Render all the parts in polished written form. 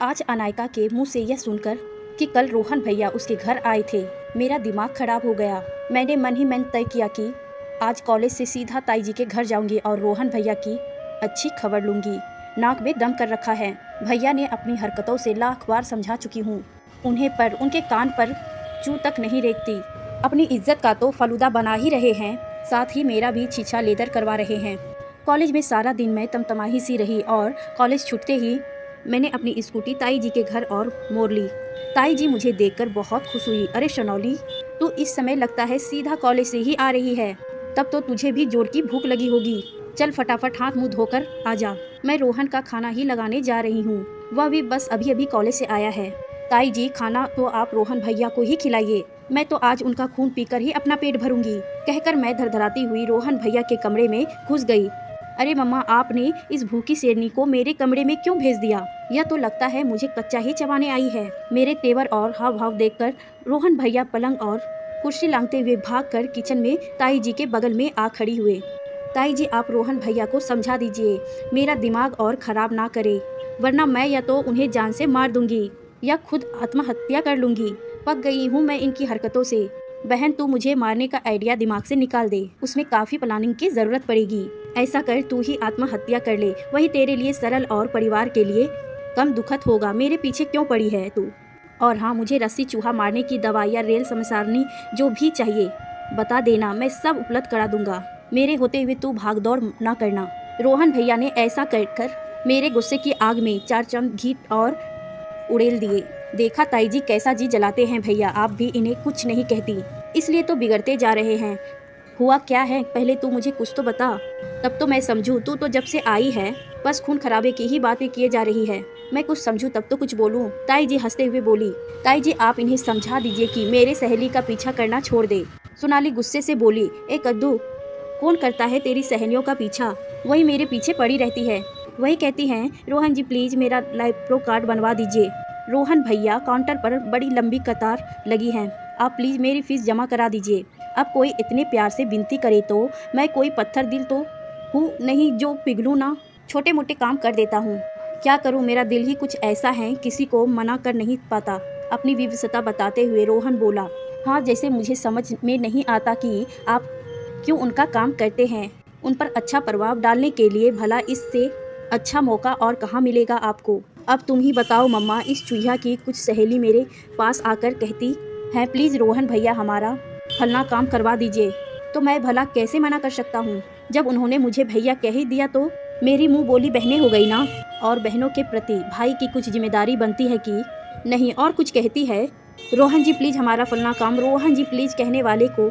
आज अनायका के मुंह से यह सुनकर कि कल रोहन भैया उसके घर आए थे, मेरा दिमाग खराब हो गया। मैंने मन ही मन तय किया कि आज कॉलेज से सीधा ताई जी के घर जाऊंगी और रोहन भैया की अच्छी खबर लूंगी। नाक में दम कर रखा है। भैया ने अपनी हरकतों से लाख बार समझा चुकी हूँ उन्हें, पर उनके कान पर चू तक नहीं रेखती। अपनी इज्जत का तो फलूदा बना ही रहे हैं, साथ ही मेरा भी छीछा लेदर करवा रहे हैं। कॉलेज में सारा दिन मैं तमतमाही सी रही और कॉलेज छूटते ही मैंने अपनी स्कूटी ताई जी के घर और मोड़ ली। ताई जी मुझे देखकर बहुत खुश हुई। अरे शनौली, तू इस समय लगता है सीधा कॉलेज से ही आ रही है, तब तो तुझे भी जोर की भूख लगी होगी। चल फटाफट हाथ मुंह धोकर आ जा, मैं रोहन का खाना ही लगाने जा रही हूँ, वह भी बस अभी अभी कॉलेज से आया है। ताई जी, खाना तो आप रोहन भैया को ही खिलाइए, मैं तो आज उनका खून पीकर ही अपना पेट भरूंगी, कहकर मैं धड़धड़ाती हुई रोहन भैया के कमरे में घुस गई। अरे मम्मा, आपने इस भूखी शेरनी को मेरे कमरे में क्यों भेज दिया? यह तो लगता है मुझे कच्चा ही चबाने आई है। मेरे तेवर और हाव भाव देखकर रोहन भैया पलंग और कुर्सी लांघते हुए भागकर किचन में ताई जी के बगल में आ खड़ी हुए। ताई जी, आप रोहन भैया को समझा दीजिए, मेरा दिमाग और खराब ना करे, वरना मैं या तो उन्हें जान से मार दूंगी या खुद आत्महत्या कर लूंगी। पक गई हूँ मैं इनकी हरकतों से। बहन, तू मुझे मारने का आइडिया दिमाग से निकाल दे, उसमें काफी प्लानिंग की जरूरत पड़ेगी। ऐसा कर, तू ही आत्महत्या कर ले, वही तेरे लिए सरल और परिवार के लिए कम दुखद होगा। मेरे पीछे क्यों पड़ी है तू? और हाँ, मुझे रस्सी चूहा मारने की दवाई या रेल समसारणी जो भी चाहिए बता देना, मैं सब उपलब्ध करा दूंगा। मेरे होते हुए तू भाग दौड़ ना करना। रोहन भैया ने ऐसा कर मेरे गुस्से की आग में 4 चम्मच घी और उड़ेल दिए। देखा ताई जी कैसा जी जलाते हैं भैया, आप भी इन्हें कुछ नहीं कहती, इसलिए तो बिगड़ते जा रहे हैं। हुआ क्या है, पहले तू मुझे कुछ तो बता, तब तो मैं समझूं। तू तो जब से आई है बस खून खराबे की ही बातें किए जा रही है, मैं कुछ समझूं तब तो कुछ बोलूं। ताई जी हंसते हुए बोली। ताई जी, आप इन्हें समझा दीजिए कि मेरे सहेली का पीछा करना छोड़ दे। सोनाली गुस्से से बोली। ए कद्दू, कौन करता है तेरी सहेलियों का पीछा? वही मेरे पीछे पड़ी रहती है, वही कहती हैं रोहन जी प्लीज मेरा लाइप्रो कार्ड बनवा दीजिए। रोहन भैया, काउंटर पर बड़ी लंबी कतार लगी है, आप प्लीज मेरी फीस जमा करा दीजिए। अब कोई इतने प्यार से विनती करे तो मैं कोई पत्थर दिल तो हूँ नहीं जो पिघलूँ ना। छोटे मोटे काम कर देता हूँ, क्या करूँ, मेरा दिल ही कुछ ऐसा है, किसी को मना कर नहीं पाता। अपनी विवशता बताते हुए रोहन बोला। हाँ, जैसे मुझे समझ में नहीं आता कि आप क्यों उनका काम करते हैं। उन पर अच्छा प्रभाव डालने के लिए भला इससे अच्छा मौका और कहाँ मिलेगा आपको। अब तुम ही बताओ मम्मा, इस चूहिया की कुछ सहेली मेरे पास आकर कहती है प्लीज़ रोहन भैया हमारा फलना काम करवा दीजिए, तो मैं भला कैसे मना कर सकता हूँ। जब उन्होंने मुझे भैया कह ही दिया तो मेरी मुँह बोली बहनें हो गई ना, और बहनों के प्रति भाई की कुछ जिम्मेदारी बनती है कि नहीं। और कुछ कहती है रोहन जी प्लीज़ हमारा फलना काम, रोहन जी प्लीज़ कहने वाले को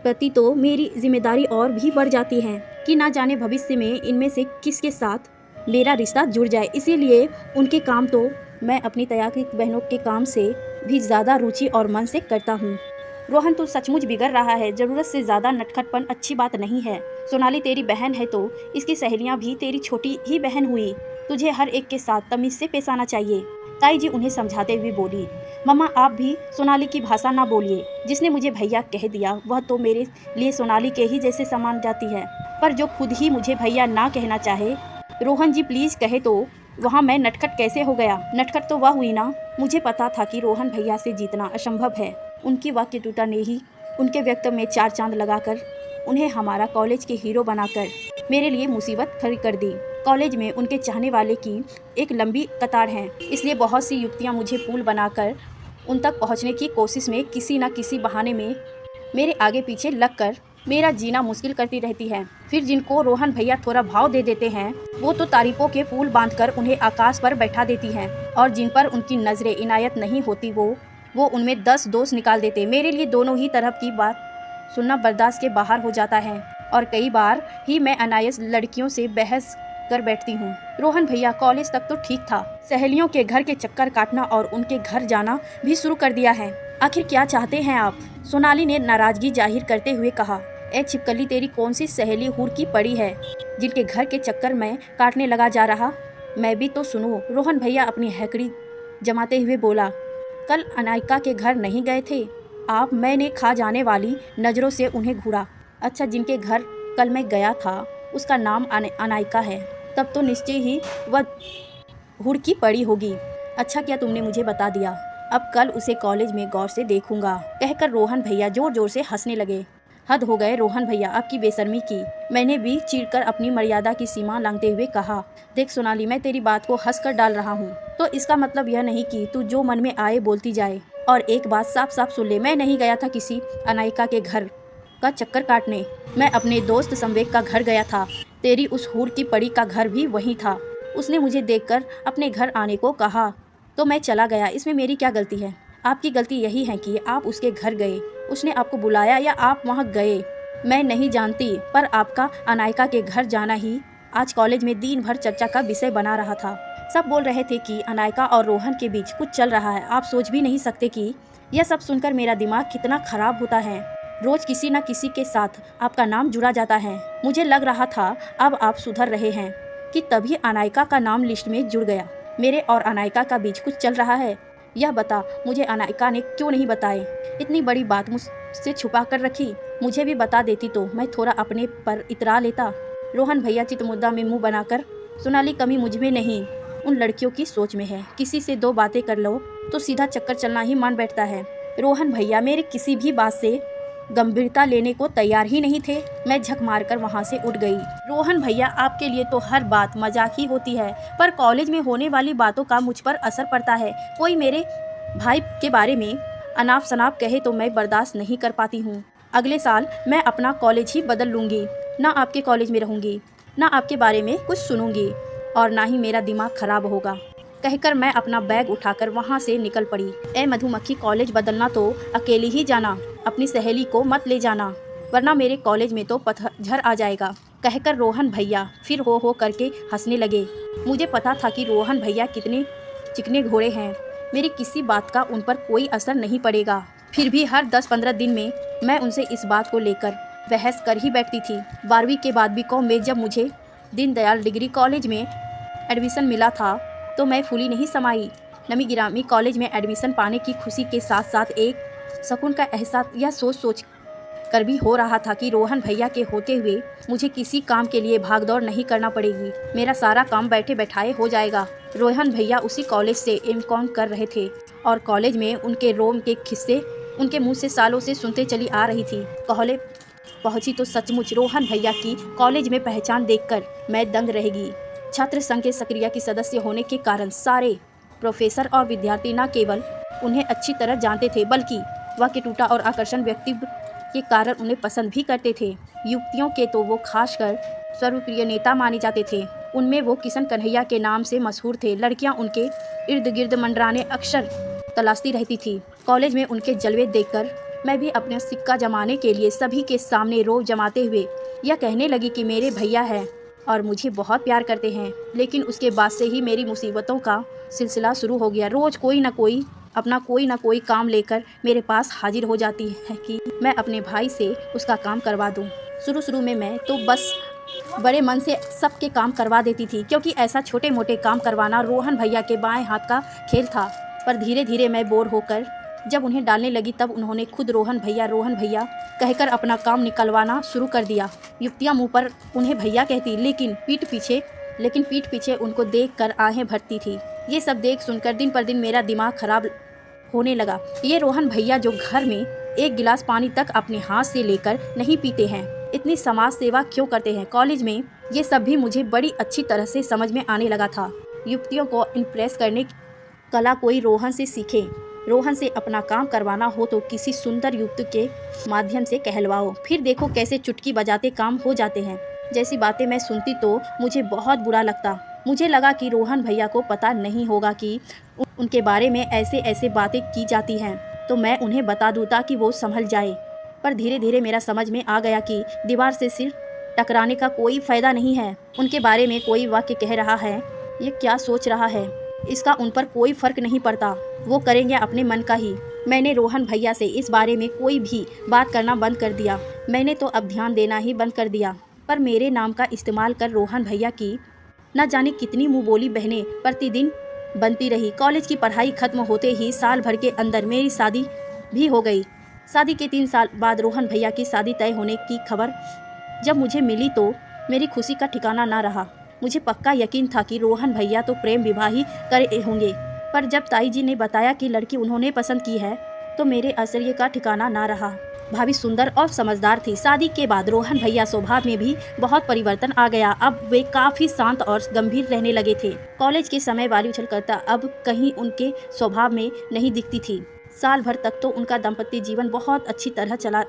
प्रति तो मेरी जिम्मेदारी और भी बढ़ जाती है कि ना जाने भविष्य में इनमें से किसके साथ मेरा रिश्ता जुड़ जाए। इसीलिए उनके काम तो मैं अपनी तैयारी बहनों के काम से भी ज़्यादा रुचि और मन से करता हूँ। रोहन, तू सचमुच बिगड़ रहा है, ज़रूरत से ज़्यादा नटखटपन अच्छी बात नहीं है। सोनाली तेरी बहन है तो इसकी सहेलियाँ भी तेरी छोटी ही बहन हुई, तुझे हर एक के साथ तमीज़ से पेश आना चाहिए। ताई जी उन्हें समझाते हुए बोली। मम्मा, आप भी सोनाली की भाषा ना बोलिए, जिसने मुझे भैया कह दिया वह तो मेरे लिए सोनाली के ही जैसे समान जाती है, पर जो खुद ही मुझे भैया ना कहना चाहे, रोहन जी प्लीज़ कहे, तो वहाँ मैं नटखट कैसे हो गया? नटखट तो वह हुई ना, मुझे पता था कि रोहन भैया से जीतना असंभव है। उनकी वाक्यटुता ने ही उनके व्यक्तित्व में 4 चांद लगाकर उन्हें हमारा कॉलेज के हीरो बनाकर मेरे लिए मुसीबत खड़ी कर दी। कॉलेज में उनके चाहने वाले की एक लंबी कतार है, इसलिए बहुत सी युक्तियाँ मुझे पुल बनाकर उन तक पहुँचने की कोशिश में किसी न किसी बहाने में मेरे आगे पीछे लगकर मेरा जीना मुश्किल करती रहती है। फिर जिनको रोहन भैया थोड़ा भाव दे देते हैं वो तो तारीफों के पुल बांधकर उन्हें आकाश पर बैठा देती हैं, और जिन पर उनकी नजरें इनायत नहीं होती वो उनमें 10 दोष निकाल देते। मेरे लिए दोनों ही तरफ की बात सुनना बर्दाश्त के बाहर हो जाता है, और कई बार ही मैं अनायास लड़कियों से बहस कर बैठती हूँ। रोहन भैया कॉलेज तक तो ठीक था, सहेलियों के घर के चक्कर काटना और उनके घर जाना भी शुरू कर दिया है। आखिर क्या चाहते हैं आप? सोनाली ने नाराजगी जाहिर करते हुए कहा। ए छिपकली, तेरी कौन सी सहेली हुर की पड़ी है जिनके घर के चक्कर में काटने लगा जा रहा? मैं भी तो सुनो। रोहन भैया अपनी हैकड़ी जमाते हुए बोला। कल अनायका के घर नहीं गए थे आप? मैंने खा जाने वाली नज़रों से उन्हें घूरा। अच्छा, जिनके घर कल मैं गया था उसका नाम अनायका है, तब तो निश्चय ही वह हुड़की पड़ी होगी। अच्छा किया तुमने मुझे बता दिया, अब कल उसे कॉलेज में गौर से देखूंगा, कहकर रोहन भैया जोर जोर से हंसने लगे। हद हो गए रोहन भैया, आपकी बेशर्मी की। मैंने भी चिढ़कर अपनी मर्यादा की सीमा लांघते हुए कहा, देख सोनाली, मैं तेरी बात को हंस कर डाल रहा हूँ, तो इसका मतलब यह नहीं कि तू जो मन में आए बोलती जाए। और एक बात साफ साफ सुन ले, मैं नहीं गया था किसी अनायिका के घर का चक्कर काटने, मैं अपने दोस्त संवेक का घर गया था। तेरी उस हूर की पड़ी का घर भी वहीं था। उसने मुझे देखकर अपने घर आने को कहा तो मैं चला गया, इसमें मेरी क्या गलती है? आपकी गलती यही है कि आप उसके घर गए, उसने आपको बुलाया या आप वहाँ गए, मैं नहीं जानती, पर आपका अनायिका के घर जाना ही आज कॉलेज में दिन भर चर्चा का विषय बना रहा था। सब बोल रहे थे कि अनायिका और रोहन के बीच कुछ चल रहा है। आप सोच भी नहीं सकते कि यह सब सुनकर मेरा दिमाग कितना खराब होता है। रोज किसी न किसी के साथ आपका नाम जुड़ा जाता है। मुझे लग रहा था अब आप सुधर रहे हैं कि तभी अनायिका का नाम लिस्ट में जुड़ गया। मेरे और अनायिका का बीच कुछ चल रहा है, यह बता मुझे अनायिका ने क्यों नहीं बताए? इतनी बड़ी बात मुझसे छुपा कर रखी, मुझे भी बता देती तो मैं थोड़ा अपने पर इतरा लेता। रोहन भैया चितमुद्दा में मुंह बनाकर, सोनाली, कमी मुझ में नहीं, उन लड़कियों की सोच में है। किसी से दो बातें कर लो तो सीधा चक्कर चलना ही मान बैठता है। रोहन भैया मेरे किसी भी बात से गंभीरता लेने को तैयार ही नहीं थे। मैं झक मारकर वहां से उठ गई। रोहन भैया, आपके लिए तो हर बात मजाक ही होती है, पर कॉलेज में होने वाली बातों का मुझ पर असर पड़ता है। कोई मेरे भाई के बारे में अनाप शनाप कहे तो मैं बर्दाश्त नहीं कर पाती हूँ। अगले साल मैं अपना कॉलेज ही बदल लूँगी, ना आपके कॉलेज में रहूँगी, ना आपके बारे में कुछ सुनूंगी, और ना ही मेरा दिमाग खराब होगा, कहकर मैं अपना बैग उठाकर वहाँ से निकल पड़ी। ए मधुमक्खी, कॉलेज बदलना तो अकेली ही जाना, अपनी सहेली को मत ले जाना, वरना मेरे कॉलेज में तो पतझड़ आ जाएगा, कहकर रोहन भैया फिर हो करके हंसने लगे। मुझे पता था कि रोहन भैया कितने चिकने घोड़े हैं, मेरी किसी बात का उन पर कोई असर नहीं पड़ेगा। फिर भी हर 10-15 दिन में मैं उनसे इस बात को लेकर बहस कर ही बैठती थी। 12वीं के बाद बीकॉम में जब मुझे दीनदयाल डिग्री कॉलेज में एडमिशन मिला था तो मैं फूली नहीं समाई। नमी गिरामी कॉलेज में एडमिशन पाने की खुशी के साथ साथ एक सुकून का एहसास यह सोच कर भी हो रहा था कि रोहन भैया के होते हुए मुझे किसी काम के लिए भागदौड़ नहीं करना पड़ेगी, मेरा सारा काम बैठे बैठाए हो जाएगा। रोहन भैया उसी कॉलेज से एमकॉम कर रहे थे और कॉलेज में उनके रोम के किस्से उनके मुंह से सालों से सुनते चली आ रही थी। कॉलेज पहुंची तो सचमुच रोहन भैया की कॉलेज में पहचान देखकर मैं दंग रहेगी। छात्र संघ के सक्रिय की सदस्य होने के कारण सारे प्रोफेसर और विद्यार्थी न केवल उन्हें अच्छी तरह जानते थे, बल्कि वह के टूटा और आकर्षण व्यक्तित्व के कारण उन्हें पसंद भी करते थे। युवतियों के तो वो खासकर सर्वप्रिय नेता माने जाते थे। उनमें वो किशन कन्हैया के नाम से मशहूर थे। लड़कियां उनके इर्द गिर्द मंडराने अक्सर तलाशती रहती थी। कॉलेज में उनके जलवे देखकर मैं भी अपना सिक्का जमाने के लिए सभी के सामने रोब जमाते हुए यह कहने लगी कि मेरे भैया हैं और मुझे बहुत प्यार करते हैं। लेकिन उसके बाद से ही मेरी मुसीबतों का सिलसिला शुरू हो गया। रोज कोई ना कोई काम लेकर मेरे पास हाजिर हो जाती है कि मैं अपने भाई से उसका काम करवा दूं। शुरू में मैं तो बस बड़े मन से सबके काम करवा देती थी, क्योंकि ऐसा छोटे मोटे काम करवाना रोहन भैया के बाएं हाथ का खेल था। पर धीरे धीरे मैं बोर होकर जब उन्हें डालने लगी तब उन्होंने खुद रोहन भैया कहकर अपना काम निकलवाना शुरू कर दिया। युवतियाँ मुँह पर उन्हें भैया कहती, लेकिन पीठ पीछे उनको देख कर आहें भरती थी। ये सब देख सुनकर दिन पर दिन मेरा दिमाग खराब होने लगा। ये रोहन भैया जो घर में एक गिलास पानी तक अपने हाथ से लेकर नहीं पीते हैं, इतनी समाज सेवा क्यों करते हैं? कॉलेज में ये सब भी मुझे बड़ी अच्छी तरह से समझ में आने लगा था। युवतियों को इम्प्रेस करने की कला कोई रोहन से सीखे। रोहन से अपना काम करवाना हो तो किसी सुंदर युवती के माध्यम से कहलवाओ, फिर देखो कैसे चुटकी बजाते काम हो जाते हैं। जैसी बातें मैं सुनती तो मुझे बहुत बुरा लगता। मुझे लगा कि रोहन भैया को पता नहीं होगा कि उनके बारे में ऐसे बातें की जाती हैं, तो मैं उन्हें बता दूँ ताकि वो संभल जाए। पर धीरे धीरे मेरा समझ में आ गया कि दीवार से सिर टकराने का कोई फ़ायदा नहीं है। उनके बारे में कोई वाक्य कह रहा है, ये क्या सोच रहा है, इसका उन पर कोई फ़र्क नहीं पड़ता। वो करेंगे अपने मन का ही। मैंने रोहन भैया से इस बारे में कोई भी बात करना बंद कर दिया। मैंने तो अब ध्यान देना ही बंद कर दिया। पर मेरे नाम का इस्तेमाल कर रोहन भैया की न जाने कितनी मुँह बोली बहनें प्रतिदिन बनती रही। कॉलेज की पढ़ाई खत्म होते ही साल भर के अंदर मेरी शादी भी हो गई। शादी के 3 साल बाद रोहन भैया की शादी तय होने की खबर जब मुझे मिली तो मेरी खुशी का ठिकाना ना रहा। मुझे पक्का यकीन था कि रोहन भैया तो प्रेम विवाह ही करे होंगे। पर जब ताई जी ने बताया कि लड़की उन्होंने पसंद की है तो मेरे आश्चर्य का ठिकाना ना रहा। भाभी सुंदर और समझदार थी। शादी के बाद रोहन भैया स्वभाव में भी बहुत परिवर्तन आ गया। अब वे काफी शांत और गंभीर रहने लगे थे। कॉलेज के समय वाली उछलकर्ता अब कहीं उनके स्वभाव में नहीं दिखती थी। साल भर तक तो उनका दाम्पत्य जीवन बहुत अच्छी तरह चला,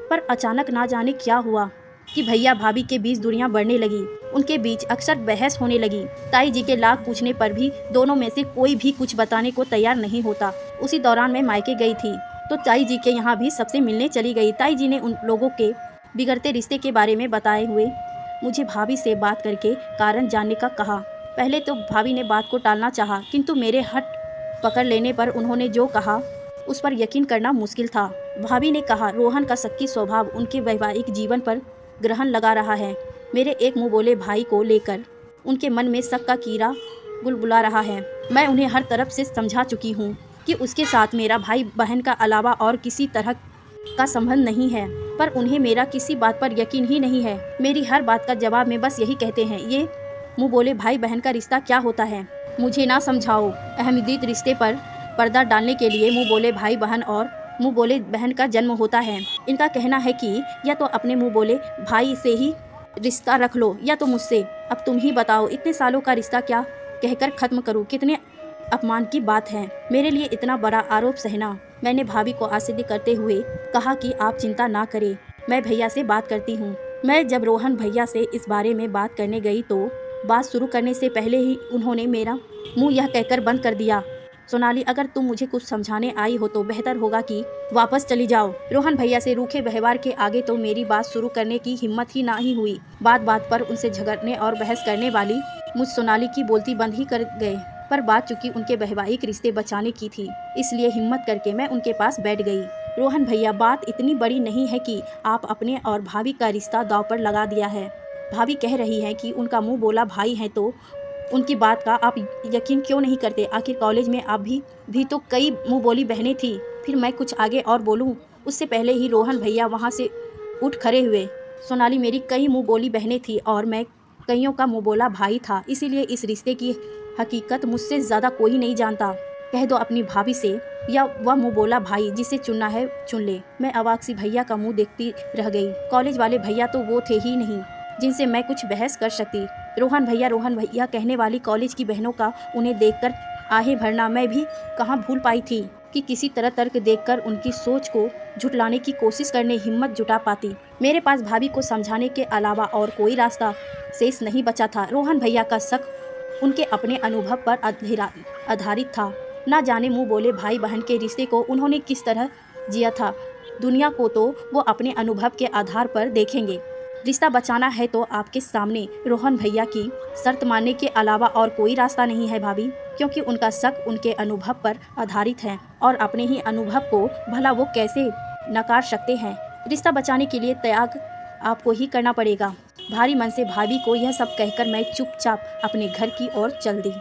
पर अचानक ना जाने क्या हुआ कि भैया भाभी के बीच दूरियां बढ़ने लगी। उनके बीच अक्सर बहस होने लगी। ताई जी के लाख पूछने पर भी दोनों में से कोई भी कुछ बताने को तैयार नहीं होता। उसी दौरान मैं मायके गई थी तो ताई जी के यहाँ भी सबसे मिलने चली गई। ताई जी ने उन लोगों के बिगड़ते रिश्ते के बारे में बताए हुए मुझे भाभी से बात करके कारण जानने का कहा। पहले तो भाभी ने बात को टालना चाहा, किंतु मेरे हट पकड़ लेने पर उन्होंने जो कहा उस पर यकीन करना मुश्किल था। भाभी ने कहा, रोहन का शक्की स्वभाव उनके वैवाहिक जीवन पर ग्रहण लगा रहा है। मेरे एक मुँह बोले भाई को लेकर उनके मन में शक का कीड़ा बुलबुला रहा है। मैं उन्हें हर तरफ से समझा चुकी हूँ कि उसके साथ मेरा भाई बहन का अलावा और किसी तरह का संबंध नहीं है, पर उन्हें मेरा किसी बात पर यकीन ही नहीं है। मेरी हर बात का जवाब में बस यही कहते हैं, ये मुँह बोले भाई बहन का रिश्ता क्या होता है, मुझे ना समझाओ। अहमदीद रिश्ते पर पर्दा डालने के लिए मुँह बोले भाई बहन और मुँह बोले बहन का जन्म होता है। इनका कहना है कि या तो अपने मुँह बोले भाई से ही रिश्ता रख लो या तो मुझसे। अब तुम ही बताओ, इतने सालों का रिश्ता क्या कहकर ख़त्म करूँ? कितने अपमान की बात है मेरे लिए इतना बड़ा आरोप सहना। मैंने भाभी को आश्वस्त करते हुए कहा कि आप चिंता ना करें, मैं भैया से बात करती हूँ। मैं जब रोहन भैया से इस बारे में बात करने गई तो बात शुरू करने से पहले ही उन्होंने मेरा मुँह यह कहकर बंद कर दिया, सोनाली अगर तुम मुझे कुछ समझाने आई हो तो बेहतर होगा कि वापस चली जाओ। रोहन भैया से रूखे व्यवहार के आगे तो मेरी बात शुरू करने की हिम्मत ही ना ही हुई। बात बात पर उनसे झगड़ने और बहस करने वाली मुझ सोनाली की बोलती बंद ही कर गए। पर बात चूंकि उनके वैवाहिक रिश्ते बचाने की थी, इसलिए हिम्मत करके मैं उनके पास बैठ गई। रोहन भैया, बात इतनी बड़ी नहीं है कि आप अपने और भाभी का रिश्ता दांव पर लगा दिया है। भाभी कह रही है कि उनका मुँह बोला भाई है तो उनकी बात का आप यकीन क्यों नहीं करते? आखिर कॉलेज में आप भी तो कई मुँह बोली बहनें थी। फिर मैं कुछ आगे और बोलूँ उससे पहले ही रोहन भैया वहाँ से उठ खड़े हुए। सोनाली, मेरी कई मुँह बोली बहनें थी और मैं कईयों का मुँह बोला भाई था, इसीलिए इस रिश्ते की हकीकत मुझसे ज़्यादा कोई नहीं जानता। कह दो अपनी भाभी से या वह मुँह बोला भाई जिसे चुनना है चुन ले। मैं अवाक सी भैया का मुँह देखती रह गई। कॉलेज वाले भैया तो वो थे ही नहीं जिनसे मैं कुछ बहस कर सकती। रोहन भैया कहने वाली कॉलेज की बहनों का उन्हें देखकर आहें भरना मैं भी कहाँ भूल पाई थी कि किसी तरह तर्क देखकर उनकी सोच को झुटलाने की कोशिश करने हिम्मत जुटा पाती। मेरे पास भाभी को समझाने के अलावा और कोई रास्ता शेष नहीं बचा था। रोहन भैया का शक उनके अपने अनुभव पर आधारित था। ना जाने मुँह बोले भाई बहन के रिश्ते को उन्होंने किस तरह जिया था। दुनिया को तो वो अपने अनुभव के आधार पर देखेंगे। रिश्ता बचाना है तो आपके सामने रोहन भैया की शर्त मानने के अलावा और कोई रास्ता नहीं है भाभी, क्योंकि उनका शक उनके अनुभव पर आधारित है और अपने ही अनुभव को भला वो कैसे नकार सकते हैं। रिश्ता बचाने के लिए त्याग आपको ही करना पड़ेगा। भारी मन से भाभी को यह सब कहकर मैं चुपचाप अपने घर की ओर चल दी।